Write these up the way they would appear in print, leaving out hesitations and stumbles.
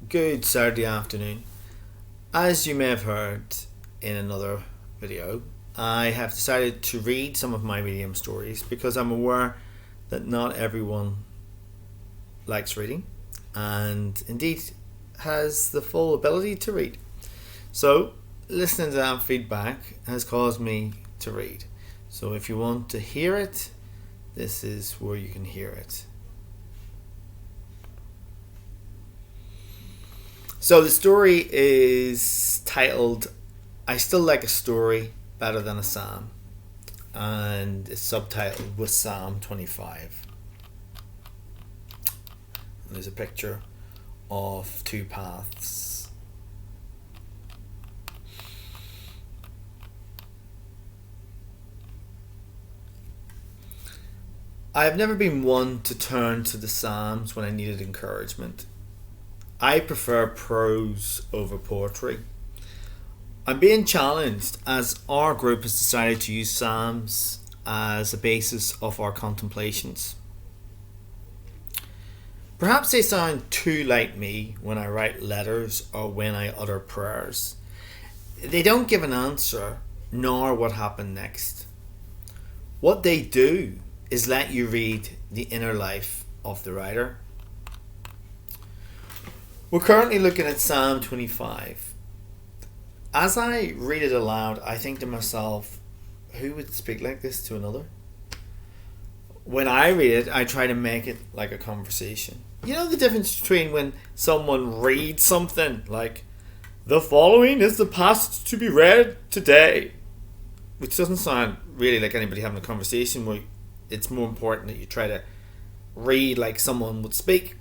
Good Saturday afternoon. As you may have heard in another video, I have decided to read some of my medium stories because I'm aware that not everyone likes reading and indeed has the full ability to read. So, listening to that feedback has caused me to read. So, if you want to hear it, this is where you can hear it. So the story is titled I Still Like a Story Better Than a Psalm, and it's subtitled with Psalm 25. And there's a picture of two paths. I have never been one to turn to the Psalms when I needed encouragement. I prefer prose over poetry. I'm being challenged as our group has decided to use Psalms as a basis of our contemplations. Perhaps they sound too like me when I write letters or when I utter prayers. They don't give an answer nor what happened next. What they do is let you read the inner life of the writer. We're currently looking at Psalm 25. As I read it aloud, I think to myself, who would speak like this to another? When I read it, I try to make it like a conversation. You know the difference between when someone reads something like, the following is the passage to be read today, which doesn't sound really like anybody having a conversation, where it's more important that you try to read like someone would speak.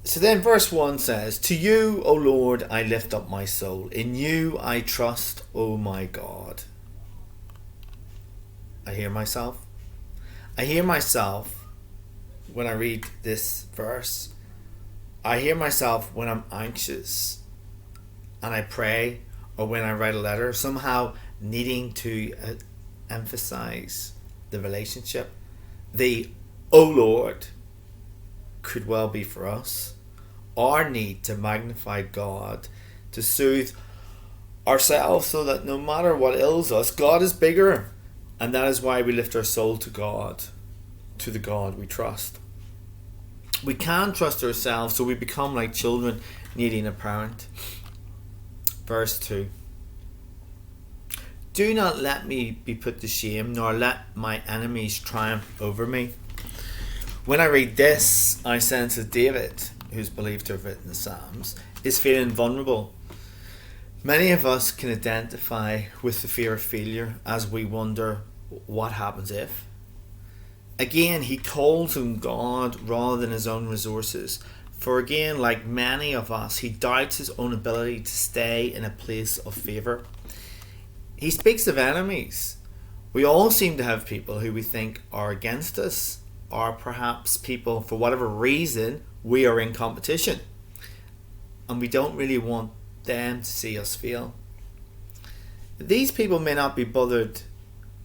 So then verse 1 says, To you, O Lord, I lift up my soul. In you I trust, O my God. I hear myself. I hear myself when I read this verse. I hear myself when I'm anxious and I pray, or when I write a letter, somehow needing to emphasize the relationship. The O Lord could well be for us. Our need to magnify God, to soothe ourselves so that no matter what ails us, God is bigger. And that is why we lift our soul to God, to the God we trust. We can trust ourselves, so we become like children needing a parent. Verse 2. Do not let me be put to shame, nor let my enemies triumph over me. When I read this, I sense that David, who's believed to have written the Psalms, is feeling vulnerable. Many of us can identify with the fear of failure as we wonder what happens if. Again, he calls on God rather than his own resources. For again, like many of us, he doubts his own ability to stay in a place of favour. He speaks of enemies. We all seem to have people who we think are against us, or perhaps people, for whatever reason, we are in competition. And we don't really want them to see us fail. These people may not be bothered,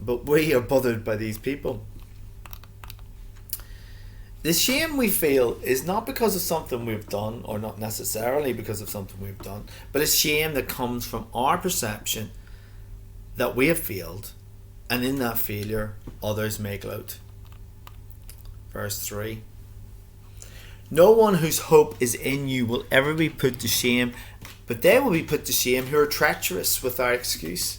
but we are bothered by these people. The shame we feel is not because of something we've done, or not necessarily because of something we've done, but a shame that comes from our perception that we have failed, and in that failure, others may gloat. Verse 3. No one whose hope is in you will ever be put to shame, but they will be put to shame who are treacherous without excuse.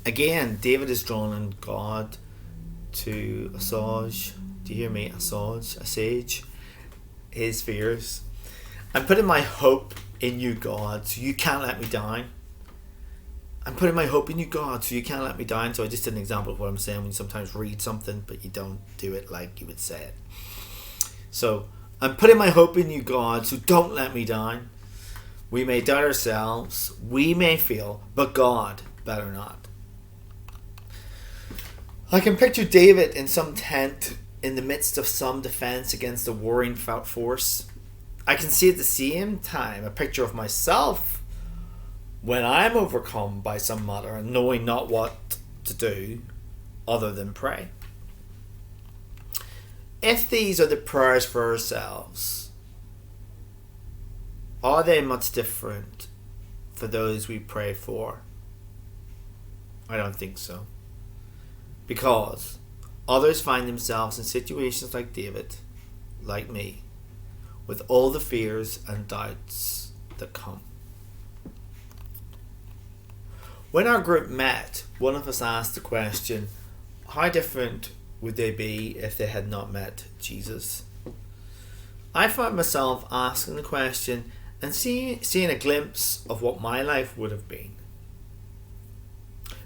Again, David is drawn on God to assuage. Do you hear me? Assuage his fears. I'm putting my hope in you, God, so you can't let me down. I'm putting my hope in you, God, so you can't let me down. So I just did an example of what I'm saying when you sometimes read something but you don't do it like you would say it. So I'm putting my hope in you, God, so don't let me down. We may doubt ourselves, we may fail, but God better not. I can picture David in some tent in the midst of some defense against a warring force. I can see at the same time a picture of myself when I'm overcome by some matter and knowing not what to do other than pray. If these are the prayers for ourselves, are they much different for those we pray for? I don't think so. Because others find themselves in situations like David, like me, with all the fears and doubts that come. When our group met, one of us asked the question, how different would they be if they had not met Jesus? I found myself asking the question and seeing a glimpse of what my life would have been.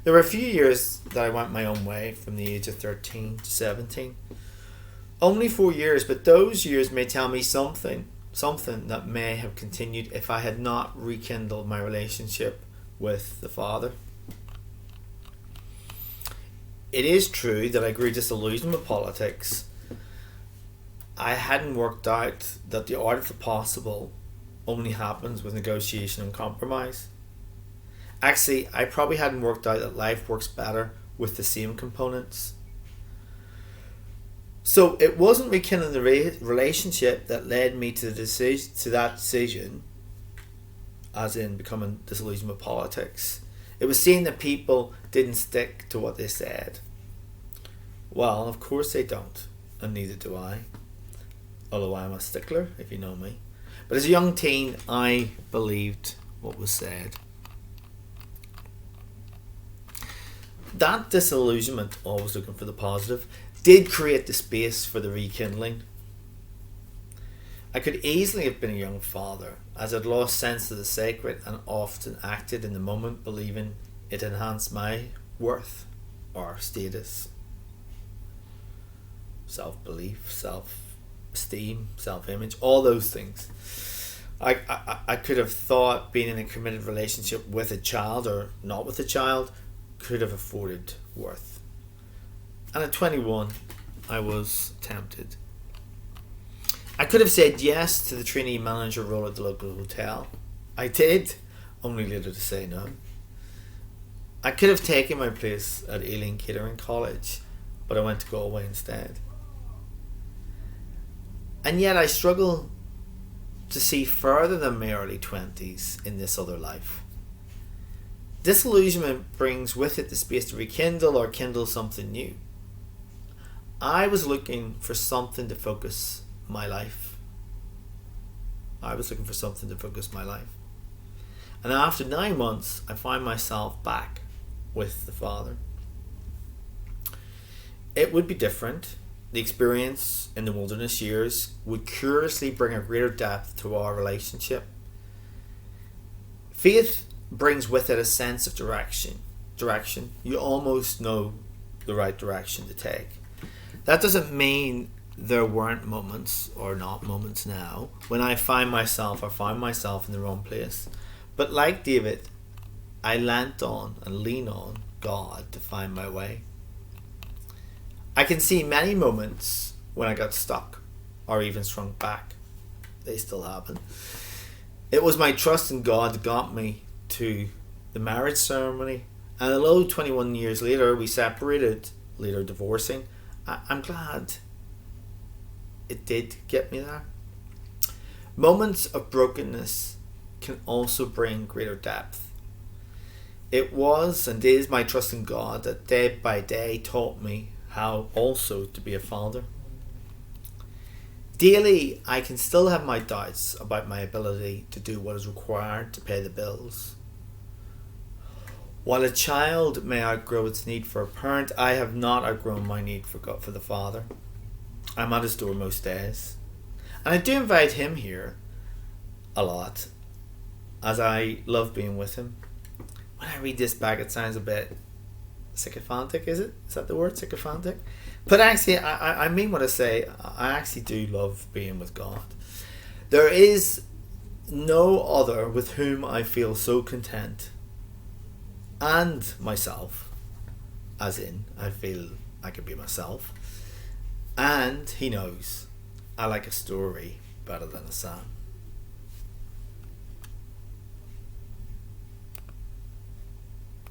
There were a few years that I went my own way from the age of 13 to 17. Only 4 years, but those years may tell me something that may have continued if I had not rekindled my relationship with the Father. It is true that I grew disillusioned with politics. I hadn't worked out that the art of the possible only happens with negotiation and compromise. Actually, I probably hadn't worked out that life works better with the same components. So it wasn't rekindling the relationship that led me to that decision, as in becoming disillusioned with politics. It was seeing that people didn't stick to what they said. Well, of course they don't, and neither do I. Although I'm a stickler, if you know me. But as a young teen, I believed what was said. That disillusionment, always looking for the positive, did create the space for the rekindling. I could easily have been a young father, as I'd lost sense of the sacred and often acted in the moment believing it enhanced my worth or status. Self-belief, self-esteem, self-image, all those things. I could have thought being in a committed relationship with a child or not with a child could have afforded worth. And at 21, I was tempted. I could have said yes to the trainee manager role at the local hotel. I did, only later to say no. I could have taken my place at Ealing Catering College, but I went to Galway instead. And yet I struggle to see further than my early 20s in this other life. Disillusionment brings with it the space to rekindle or kindle something new. I was looking for something to focus my life. And after 9 months, I find myself back with the Father. It would be different. The experience in the wilderness years would curiously bring a greater depth to our relationship. Faith brings with it a sense of direction. You almost know the right direction to take. That doesn't mean there weren't moments, or not moments now, when I found myself in the wrong place. But like David, I lean on God to find my way. I can see many moments when I got stuck or even shrunk back. They still happen. It was my trust in God that got me to the marriage ceremony, and although 21 years later we separated, later divorcing, I'm glad it did get me there. Moments of brokenness can also bring greater depth. It was and is my trust in God that day by day taught me how also to be a father. Daily, I can still have my doubts about my ability to do what is required to pay the bills. While a child may outgrow its need for a parent, I have not outgrown my need for God, for the Father. I'm at his door most days. And I do invite him here a lot, as I love being with him. When I read this back, it sounds a bit sycophantic, is it? Is that the word, sycophantic? But actually, I mean what I say. I actually do love being with God. There is no other with whom I feel so content, and myself, as in I feel I can be myself, and he knows I like a story better than a psalm.